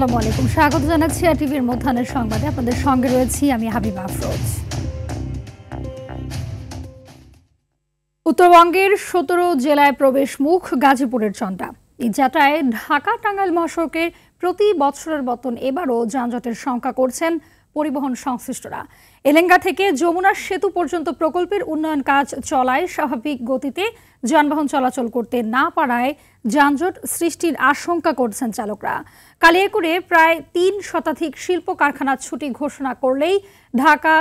আসসালামু আলাইকুম, স্বাগত জানাচ্ছি টিভির মধ্যাহ্নের সংবাদে। আপনাদের সঙ্গে রয়েছি আমি হাবিবা আফরোজ। উত্তরবঙ্গের 17 জেলায় প্রবেশ মুখ গাজীপুরের চন্দ্রা। এই যাত্রায় ঢাকা টাঙ্গাইল মহাসড়কের প্রতি বছরের মতন এবারও যানজটের শঙ্কা করছেন পরিবহন সংশ্লিষ্টরা। এলেঙ্গা থেকে যমুনা সেতু পর্যন্ত প্রকল্পের উন্নয়ন কাজ চলায় স্বাভাবিক গতিতে যানবাহন চলাচল করতে না পারায় যানজট সৃষ্টির আশঙ্কা করছেন চালকরা। কালিয়াকৈরে প্রায় 3 শতাধিক শিল্প কারখানার ছুটি ঘোষণা করলেই ঢাকা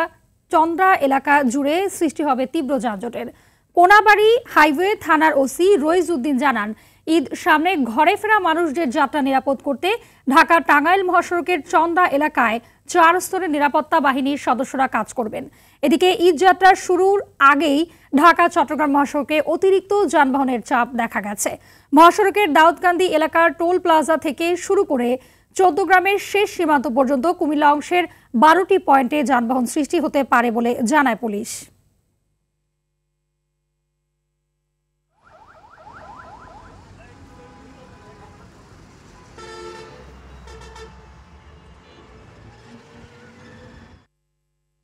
চন্দ্রা এলাকা জুড়ে সৃষ্টি হবে তীব্র যানজটের। কোনাবাড়ি হাইওয়ে থানার ওসি রইজ উদ্দিন জানান, ঈদ সামনে ঘরে ফেরা মানুষদের যাত্রা নিরাপদ করতে ঢাকা টাঙ্গাইল মহাসড়কের চন্দ্রা এলাকায় 4 স্তরের নিরাপত্তা বাহিনীর সদস্যরা কাজ করবেন। এদিকে ঈদ যাত্রার শুরুর আগেই ঢাকা চট্টগ্রাম মহাসড়কে অতিরিক্ত যানবাহনের চাপ দেখা গেছে। মহাসড়কের দাউদকান্দি এলাকার টোল প্লাজা থেকে শুরু করে 14 গ্রামের শেষ সীমান্ত পর্যন্ত কুমিল্লা অংশের 12টি পয়েন্টে যানবাহন সৃষ্টি হতে পারে বলে জানায় পুলিশ।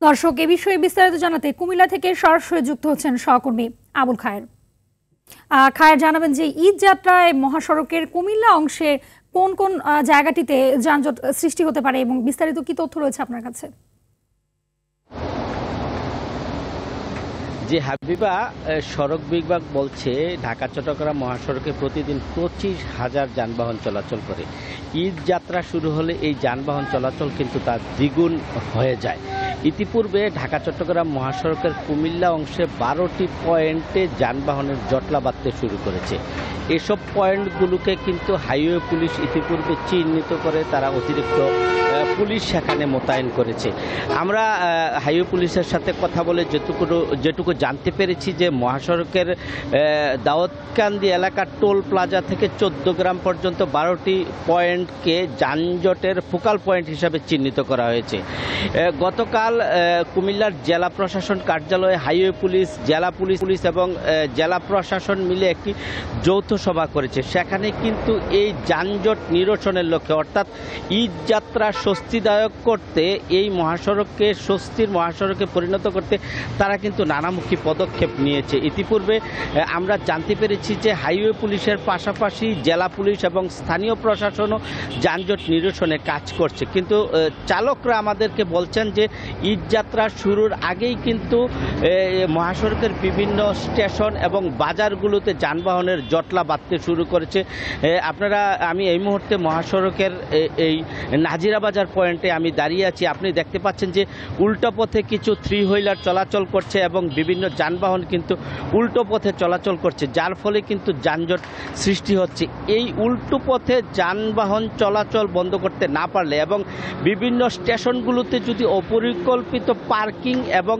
দর্শক, এ বিষয়ে বিস্তারিত জানাতে কুমিল্লা থেকে সরাসরি যুক্ত হচ্ছেন সহকর্মী আবুল খায়ের। খায়ের, জানাবেন যে ঈদ যাত্রায় মহাসড়কের কুমিল্লা অংশে কোন কোন জায়গাটিতে যানজট সৃষ্টি হতে পারে এবং বিস্তারিত কি তথ্য রয়েছে আপনার কাছে? যে হাবিবা, সড়ক বিভাগ বলছে ঢাকা চট্টগ্রাম মহাসড়কে প্রতিদিন 25,000 যানবাহন চলাচল করে। ঈদ যাত্রা শুরু হলে এই যানবাহন চলাচল কিন্তু তার দ্বিগুণ হয়ে যায়। ইতিপূর্বে ঢাকা চট্টগ্রাম মহাসড়কের কুমিল্লা অংশে 12টি পয়েন্টে যানবাহনের জটলা বাঁধতে শুরু করেছে। এসব পয়েন্টগুলোকে কিন্তু হাইওয়ে পুলিশ ইতিপূর্বে চিহ্নিত করে তারা অতিরিক্ত পুলিশ সেখানে মোতায়েন করেছে। আমরা হাইওয়ে পুলিশের সাথে কথা বলে যেটুকু জানতে পেরেছি যে মহাসড়কের দাউদকান্দি এলাকার টোল প্লাজা থেকে 14 গ্রাম পর্যন্ত 12টি পয়েন্টকে যানজটের ফোকাল পয়েন্ট হিসাবে চিহ্নিত করা হয়েছে। গতকাল কুমিল্লার জেলা প্রশাসন কার্যালয়ে হাইওয়ে পুলিশ, জেলা পুলিশ এবং জেলা প্রশাসন মিলে একটি যৌথ সভা করেছে। সেখানে কিন্তু এই যানজট নিরসনের লক্ষ্যে, অর্থাৎ ঈদ যাত্রা স্বস্তিদায়ক করতে, এই মহাসড়ককে স্বস্তির মহাসড়কে পরিণত করতে তারা কিন্তু নানামুখী পদক্ষেপ নিয়েছে। ইতিপূর্বে আমরা জানতে পেরেছি যে হাইওয়ে পুলিশের পাশাপাশি জেলা পুলিশ এবং স্থানীয় প্রশাসনও যানজট নিরসনে কাজ করছে। কিন্তু চালকরা আমাদেরকে বলছেন যে ঈদ যাত্রা শুরুর আগেই কিন্তু মহাসড়কের বিভিন্ন স্টেশন এবং বাজারগুলোতে যানবাহনের জটলা বাঁধতে শুরু করেছে। আমি এই মুহূর্তে মহাসড়কের এই নাজিরা বাজার পয়েন্টে আমি দাঁড়িয়ে আছি। আপনি দেখতে পাচ্ছেন যে উল্টো পথে কিছু 3 হুইলার চলাচল করছে এবং বিভিন্ন যানবাহন কিন্তু উল্টো পথে চলাচল করছে, যার ফলে কিন্তু যানজট সৃষ্টি হচ্ছে। এই উল্টো পথে যানবাহন চলাচল বন্ধ করতে না পারলে এবং বিভিন্ন স্টেশনগুলোতে যদি অপরিকল্পিত পার্কিং এবং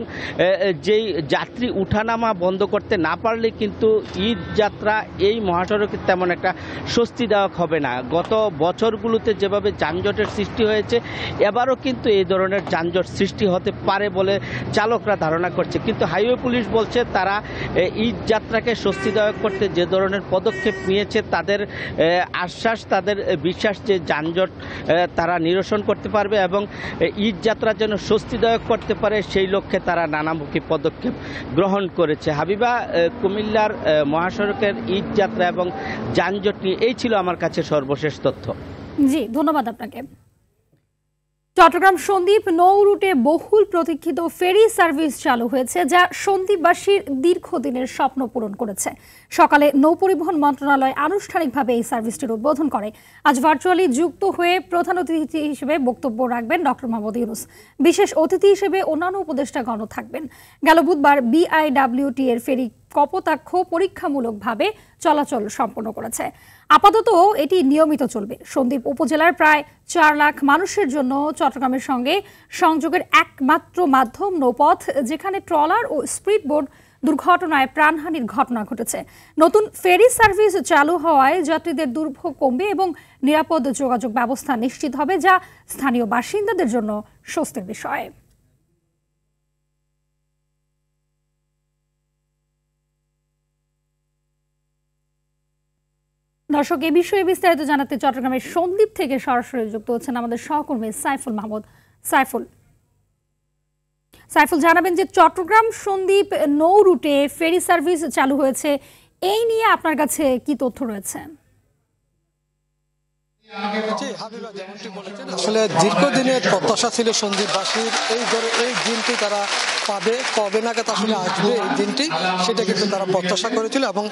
যেই যাত্রী উঠানামা বন্ধ করতে না পারলে কিন্তু ঈদ যাত্রা এই মহাসড়কে তেমন একটা স্বস্তিদায়ক হবে না। গত বছরগুলোতে যেভাবে যানজটের সৃষ্টি হয়েছে, এবারও কিন্তু এই ধরনের যানজট সৃষ্টি হতে পারে বলে চালকরা ধারণা করছে। কিন্তু হাইওয়ে পুলিশ বলছে তারা ঈদ যাত্রাকে স্বস্তিদায়ক করতে যে ধরনের পদক্ষেপ নিয়েছে, তাদের আশ্বাস, তাদের বিশ্বাস যে যানজট তারা নিরসন করতে পারবে এবং ঈদ যাত্রা যেন স্বস্তিদায়ক করতে পারে, সেই লক্ষ্যে তারা নানামুখী পদক্ষেপ গ্রহণ করেছে। হাবিবা, কুমিল্লার মহাসড়কের ঈদ যাত্রা এবং যানজট নিয়ে এই ছিল আমার কাছে সর্বশেষ তথ্য। জি, ধন্যবাদ আপনাকে। চট্টগ্রাম সন্দ্বীপ নৌ রুটে বহুল প্রতীক্ষিত ফেরি সার্ভিস চালু হয়েছে, যা সন্দ্বীপবাসীর দীর্ঘদিনের স্বপ্ন পূরণ করেছে। সকালে নৌ পরিবহন মন্ত্রণালয় আনুষ্ঠানিকভাবে এই সার্ভিসটির উদ্বোধন করে। আজ ভার্চুয়ালি যুক্ত হয়ে প্রধান অতিথি হিসেবে বক্তব্য রাখবেন ডক্টর মোহাম্মদ ইউনূস। বিশেষ অতিথি হিসেবে অন্যান্য উপদেষ্টাগণও থাকবেন। গেল বুধবার বিআইডব্লিউটি এর ফেরি কপোতাক্ষ পরীক্ষামূলকভাবে চলাচল সম্পন্ন করেছে। আপাতত এটি নিয়মিত চলবে। সন্দ্বীপ উপজেলার প্রায় 4 লাখ মানুষের জন্য চট্টগ্রামের সঙ্গে সংযোগের একমাত্র মাধ্যম নৌপথ, যেখানে ট্রলার ও স্পিড বোট দুর্ঘটনায় প্রাণহানির ঘটনা ঘটেছে। নতুন ফেরি সার্ভিস চালু হওয়ায় যাত্রীদের দুর্ভোগ কমবে এবং নিরাপদ যোগাযোগ ব্যবস্থা নিশ্চিত হবে, যা স্থানীয় বাসিন্দাদের জন্য স্বস্তির বিষয়। দর্শক, এ বিষয়ে বিস্তারিত জানাতে চট্টগ্রামের সন্দ্বীপ থেকে সরাসরি যুক্ত হচ্ছেন আমাদের সহকর্মী সাইফুল মাহমুদ। সাইফুল, জানাবেন যে চট্টগ্রাম সন্দ্বীপ নৌ রুটে ফেরি সার্ভিস চালু হয়েছে, এই নিয়ে আপনার কাছে কি তথ্য রয়েছে? আসলে দীর্ঘদিনের প্রত্যাশা ছিল সন্দ্বীপবাসীর, এই দিনটি তারা পাবে, কবে নাগাদ আসলে আসবে এই দিনটি, সেটা কিন্তু তারা প্রত্যাশা করেছিল এবং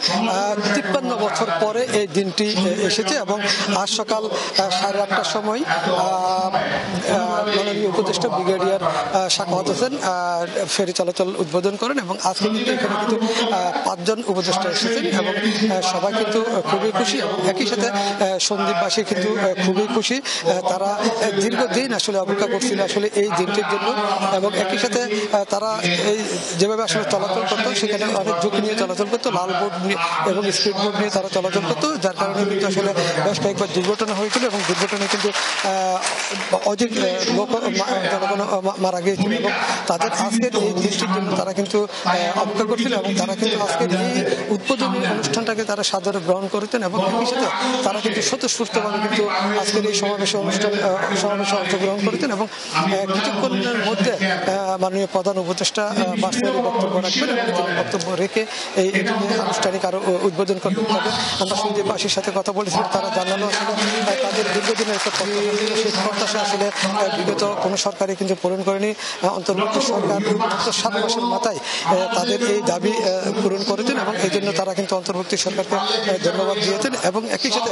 53 বছর পরে এই দিনটি এসেছে। এবং আজ সকাল 8:30টার সময় মাননীয় উপদেষ্টা ব্রিগেডিয়ার সাখাওয়াত হোসেন ফেরি চলাচল উদ্বোধন করেন এবং আজকে কিন্তু এখানে কিন্তু 5 জন উপদেষ্টা এসেছেন এবং সবাই কিন্তু খুবই খুশি এবং একই সাথে সন্দ্বীপবাসী কিন্তু খুবই খুশি। তারা দীর্ঘদিন আসলে অপেক্ষা করছিল আসলে এই দিনটির জন্য এবং একই সাথে তারা এই যেভাবে আসলে চলাচল করতো সেখানে অনেক ঝুঁকি নিয়ে চলাচল করতো, লাল বোর্ড নিয়ে এবং স্পিড বোর্ড নিয়ে তারা চলাচল করতো, যার কারণে কিন্তু আসলে বেশ কয়েকবার দুর্ঘটনা হয়েছিল এবং দুর্ঘটনায় কিন্তু অধিক লোক জনগণ মারা গিয়েছিল এবং তাদের আজকের এই দিনটির জন্য তারা কিন্তু অপেক্ষা করছিল এবং তারা কিন্তু আজকের এই উদ্বোধনী অনুষ্ঠানটাকে তারা সাদরে গ্রহণ করেছেন এবং একই সাথে তারা কিন্তু স্বতঃস্ফূর্তভাবে কিন্তু আজকের এই সমাবেশে অংশগ্রহণ করেছেন এবং কিছুক্ষণের মধ্যে মাননীয় প্রধান উপদেষ্টা ভার্চুয়ালি বক্তব্য রাখবেন এবং তিনি বক্তব্য রেখে এই আনুষ্ঠানিক আরো উদ্বোধন করতে হবে। আমরা সন্দ্বীপবাসীর সাথে কথা বলেছিলাম, তারা জানালো আসলে তাদের দীর্ঘদিনের একটা সেই প্রত্যাশা আসলে বিগত কোনো সরকারই কিন্তু পূরণ করেনি। অন্তর্বর্তী সরকার 7 মাসের মাথায় তাদের এই দাবি পূরণ করেছেন এবং এই জন্য তারা কিন্তু অন্তর্বর্তী সরকারকে ধন্যবাদ দিয়েছেন এবং একই সাথে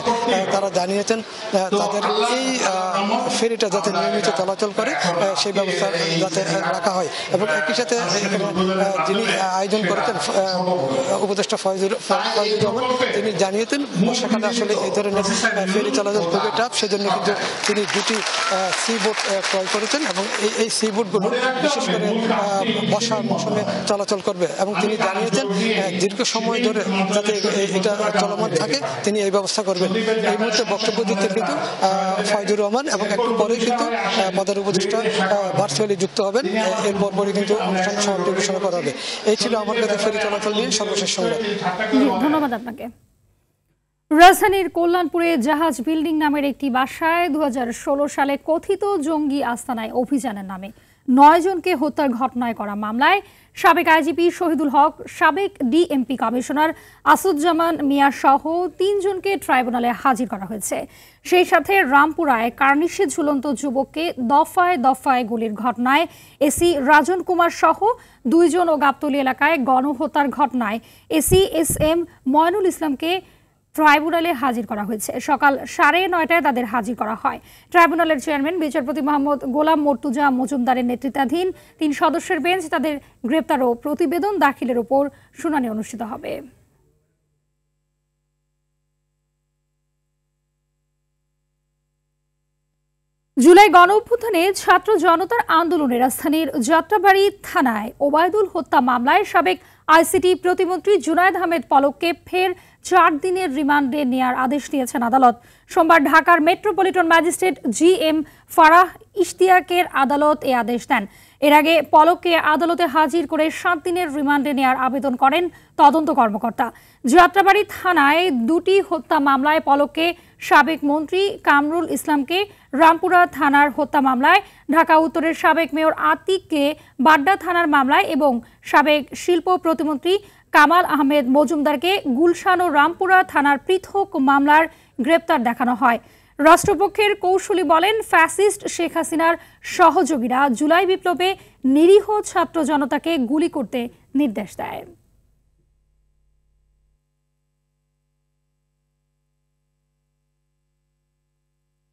তারা জানিয়েছেন তাদের এই ফেরিটা যাতে নিয়মিত চলাচল করে সেই ব্যবস্থা যাতে রাখা হয় এবং একই সাথে যিনি আয়োজন করেছেন উপদেষ্টা ফয়জুর রহমান, তিনি জানিয়েছেন বর্ষাকালে আসলে এই ধরনের ফেরি চলাচল খুবই টাফ, সেজন্য কিন্তু তিনি 2টি সি বোট ক্রয় করেছেন এবং এই সি বোটগুলো বিশেষ করে বর্ষার মৌসুমে চলাচল করবে এবং তিনি জানিয়েছেন দীর্ঘ সময় ধরে যাতে এটা চলমান থাকে তিনি এই ব্যবস্থা করবেন। এই মুহূর্তে বক্তব্য দিতে কিন্তু ফয়জুর রহমান এবং একটু পরে কিন্তু প্রধান উপদেষ্টা ভার্চুয়ালি যুক্ত হবেন, এরপর পরে কিন্তু অনুষ্ঠান সমাপ্তি ঘোষণা করা হবে। এই ছিল আমার কাছে ফেরি চলাচল নিয়ে সর্বশেষ সংবাদ। ধন্যবাদ আপনাকে। রাজধানীর কল্যাণপুরে জাহাজ বিল্ডিং নামের একটি বাসায় 2016 সালে কথিত জঙ্গি আস্তানায় অভিযানের নামে 9 জনকে হত্যার ঘটনায় করা মামলায় সাবেক আইজিপি শহীদুল হক, সাবেক ডিএমপি কমিশনার আসাদুজ্জামান মিয়া সহ 3 জনকে ট্রাইব্যুনালে হাজির করা হয়েছে। সেই সাথে রামপুরায় কার্নিশে ঝুলন্ত যুবককে দফায় দফায় গুলির ঘটনায় এসি রাজন কুমার সহ 2 জন ও গাবতলী এলাকায় গণহত্যার ঘটনায় এসি এসএম ময়নুল ইসলামকে ট্রাইব্যুনালে হাজির করা হয়েছে। সকাল 9:30টায় তাদের হাজির করা হয়। ট্রাইব্যুনালের চেয়ারম্যান বিচারপতি মোহাম্মদ গোলাম মর্তুজা মজুমদারের নেতৃত্বাধীন 3 সদস্যের বেঞ্চ তাদের গ্রেপ্তার ও প্রতিবেদন দাখিলের উপর শুনানি অনুষ্ঠিত হবে। জুলাই গণঅভ্যুত্থানে ছাত্র জনতার আন্দোলনে রাজধানীর যাত্রাবাড়ি থানায় ওবায়দুল হত্যা মামলায় সাবেক আইসিটি প্রতিমন্ত্রী জুনায়েদ আহমেদ পলককে ফের 4 দিনের রিমান্ডে নেয়ার আদেশ দিয়েছেন আদালত। সোমবার ঢাকার মেট্রোপলিটন ম্যাজিস্ট্রেট জিএম ফারাহ ইশতিয়াকের আদালত এ আদেশ দেন। এর আগে পলককে আদালতে হাজির করে 7 দিনের রিমান্ডে নেয়ার আবেদন করেন তদন্ত কর্মকর্তা। যাত্রাবাড়ি থানায় 2টি হত্যা মামলায় পলককে, সাবেক মন্ত্রী কামরুল ইসলামকে রামপুরা থানার হত্যা মামলায়, ঢাকা উত্তরের সাবেক মেয়র আতিককে বাড্ডা থানার মামলায় এবং সাবেক শিল্প প্রতিমন্ত্রী কামাল আহমেদ মজুমদারকে গুলশান ও রামপুরা থানার পৃথক মামলার গ্রেপ্তার দেখানো হয়। রাষ্ট্রপক্ষের কৌশলী বলেন, ফ্যাসিস্ট শেখ হাসিনার সহযোগীরা জুলাই বিপ্লবে নিরীহ ছাত্র জনতাকে গুলি করতে নির্দেশ দেয়।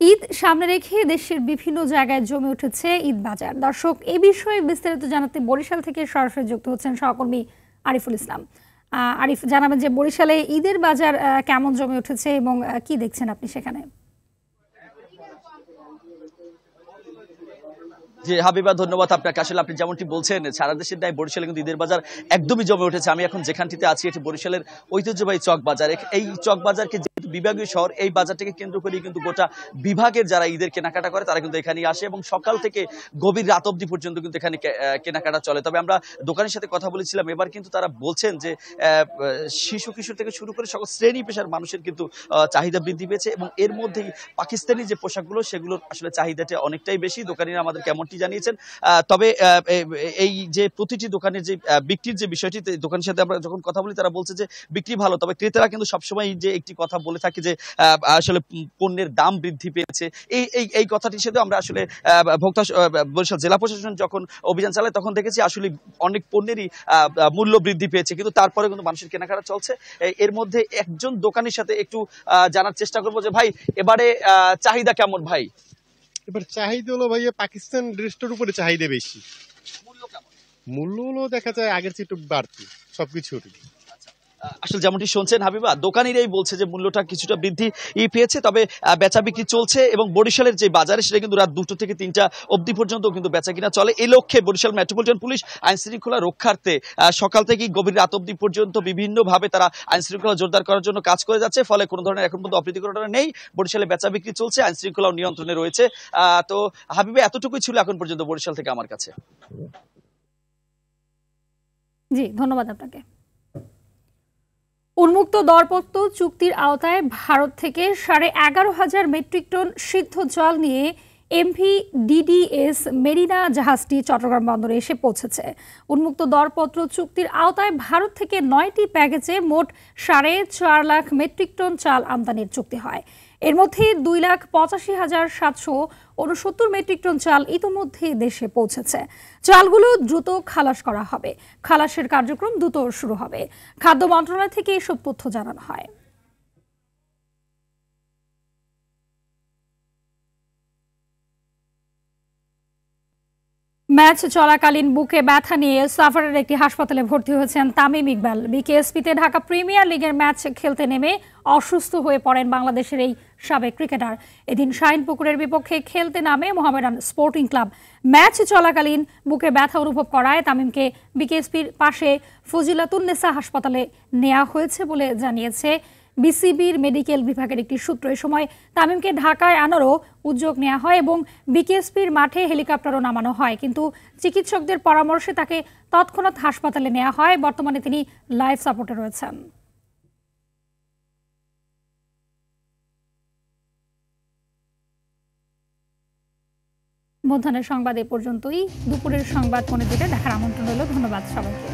ঈদ সামনে রেখে দেশের বিভিন্ন জায়গায় জমে উঠেছে ঈদ বাজার। দর্শক, এ বিষয়ে বিস্তারিত জানাতে বরিশাল থেকে সরাসরি যুক্ত হচ্ছেন সহকর্মী আরিফুল ইসলাম। আরিফ, জানাবেন যে বরিশালে ঈদের বাজার কেমন জমে উঠেছে এবং কি দেখছেন আপনি সেখানে? জি হাবিবা, ধন্যবাদ আপনাকে। আসলে আপনি যেমনটি বলছেন সারা দেশের ন্যায় বরিশালে কিন্তু ঈদের বাজার একদমই জমে উঠেছে। আমি এখন যেখানটিতে আছি এটি বরিশালের ঐতিহ্যবাহী চক বাজার। এই চক বাজারকে যেহেতু বিভাগীয় শহর, এই বাজারটাকে কেন্দ্র করে কিন্তু গোটা বিভাগের যারা ঈদের কেনাকাটা করে তারা কিন্তু এখানেই আসে এবং সকাল থেকে গভীর রাত অবধি পর্যন্ত কিন্তু এখানে কেনাকাটা চলে। তবে আমরা দোকানের সাথে কথা বলেছিলাম, এবার কিন্তু তারা বলছেন যে শিশু কিশোর থেকে শুরু করে সকল শ্রেণী পেশার মানুষের কিন্তু চাহিদা বৃদ্ধি পেয়েছে এবং এর মধ্যেই পাকিস্তানি যে পোশাকগুলো সেগুলোর আসলে চাহিদাটা অনেকটাই বেশি, দোকানিরা আমাদের কেমনটি জানিয়েছেন। তবে এই যে প্রতিটি দোকানের যে বিক্রির যে বিষয়টি, দোকানের সাথে আমরা যখন কথা বলি তারা বলছে যে বিক্রি ভালো, তবে ক্রেতারা কিন্তু সবসময় যে একটি কথা বলে থাকে যে আসলে পণ্যের দাম বৃদ্ধি পেয়েছে। এই কথাটির সাথে আমরা আসলে ভোক্তা বরিশাল জেলা প্রশাসন যখন অভিযান চালায় তখন দেখেছি আসলে অনেক পণ্যেরই মূল্য বৃদ্ধি পেয়েছে, কিন্তু তারপরে কিন্তু মানুষের কেনাকাটা চলছে। এর মধ্যে একজন দোকানের সাথে একটু জানার চেষ্টা করবো যে ভাই এবারে চাহিদা কেমন? ভাই এবার চাহিদা হলো ভাইয়া পাকিস্তান ড্রেসটার উপরে চাহিদা বেশি। মূল্য কেমন? মূল্য হলো দেখা যায় আগের চেয়ে একটু বাড়তি সবকিছুর। আসলে যেমনটি শুনছেন হাবিবা, দোকানিরাই বলছে যে মূল্যটা কিছুটা বৃদ্ধি পেয়েছে, তবে বেচা বিক্রি চলছে এবং বরিশালের যে বাজারে সেটা কিন্তু রাত 2টা থেকে 3টা অবধি পর্যন্ত কিন্তু বেচা কিনা চলে। এই লক্ষ্যে বরিশাল মেট্রোপলিটন পুলিশ আইন শৃঙ্খলা রক্ষার্থে সকাল থেকেই গভীর রাত অবধি পর্যন্ত বিভিন্নভাবে তারা আইন শৃঙ্খলা জোরদার করার জন্য কাজ করে যাচ্ছে, ফলে কোনো ধরনের এখন পর্যন্ত অপ্রীতিকর ঘটনা নেই। বরিশালে বেচা বিক্রি চলছে, আইন শৃঙ্খলা নিয়ন্ত্রণে রয়েছে। তো হাবিবা, এতটুকুই ছিল এখন পর্যন্ত বরিশাল থেকে আমার কাছে। জি, ধন্যবাদ আপনাকে। উন্মুক্ত দরপত্র চুক্তির আওতায় ভারত থেকে 11,500 মেট্রিক টন সিদ্ধ জল নিয়ে এমভি ডিডিএস মেরিনা জাহাজটি চট্টগ্রাম বন্দরে এসে পৌঁছেছে। উন্মুক্ত দরপত্র চুক্তির আওতায় ভারত থেকে 9টি প্যাকেজে মোট 4.5 লাখ মেট্রিক টন চাল আমদানির চুক্তি হয়। এর মধ্যে 2,85,769 মেট্রিক টন চাল ইতোমধ্যে দেশে পৌঁছেছে। চালগুলো দ্রুত খালাস করা হবে। খালাসের কার্যক্রম দ্রুত শুরু হবে। খাদ্য মন্ত্রণালয় থেকে এসব তথ্য জানানো হয়। ম্যাচ চলাকালীন বুকে ব্যথা নিয়ে সাভারের একটি হাসপাতালে ভর্তি হয়েছেন তামিম ইকবাল। বিকেএসপিতে ঢাকা প্রিমিয়ার লিগের ম্যাচ খেলতে নেমে অসুস্থ হয়ে পড়েন বাংলাদেশের এই সাবেক ক্রিকেটার। এদিন শাহিনপুকুরের বিপক্ষে খেলতে নামে মোহামেডান স্পোর্টিং ক্লাব। ম্যাচ চলাকালীন বুকে ব্যথা অনুভব করায় তামিমকে বিকেএসপির পাশে ফজিলাতুন্নেসা হাসপাতালে নেওয়া হয়েছে বলে জানিয়েছে বিসিবির মেডিকেল বিভাগের একটি সূত্র। এ সময় তামিমকে ঢাকায় আনারও উদ্যোগ নেওয়া হয় এবং বিকেএসপির মাঠে হেলিকপ্টারও নামানো হয়, কিন্তু চিকিৎসকদের পরামর্শে তাকে তৎক্ষণাৎ হাসপাতালে নেওয়া হয়। বর্তমানে তিনি লাইফ সাপোর্টে রয়েছেন। মধ্যাহ্নের সংবাদ এ পর্যন্তই। দুপুরের সংবাদ 15টায় দেখার আমন্ত্রণ রইল। ধন্যবাদ সবাইকে।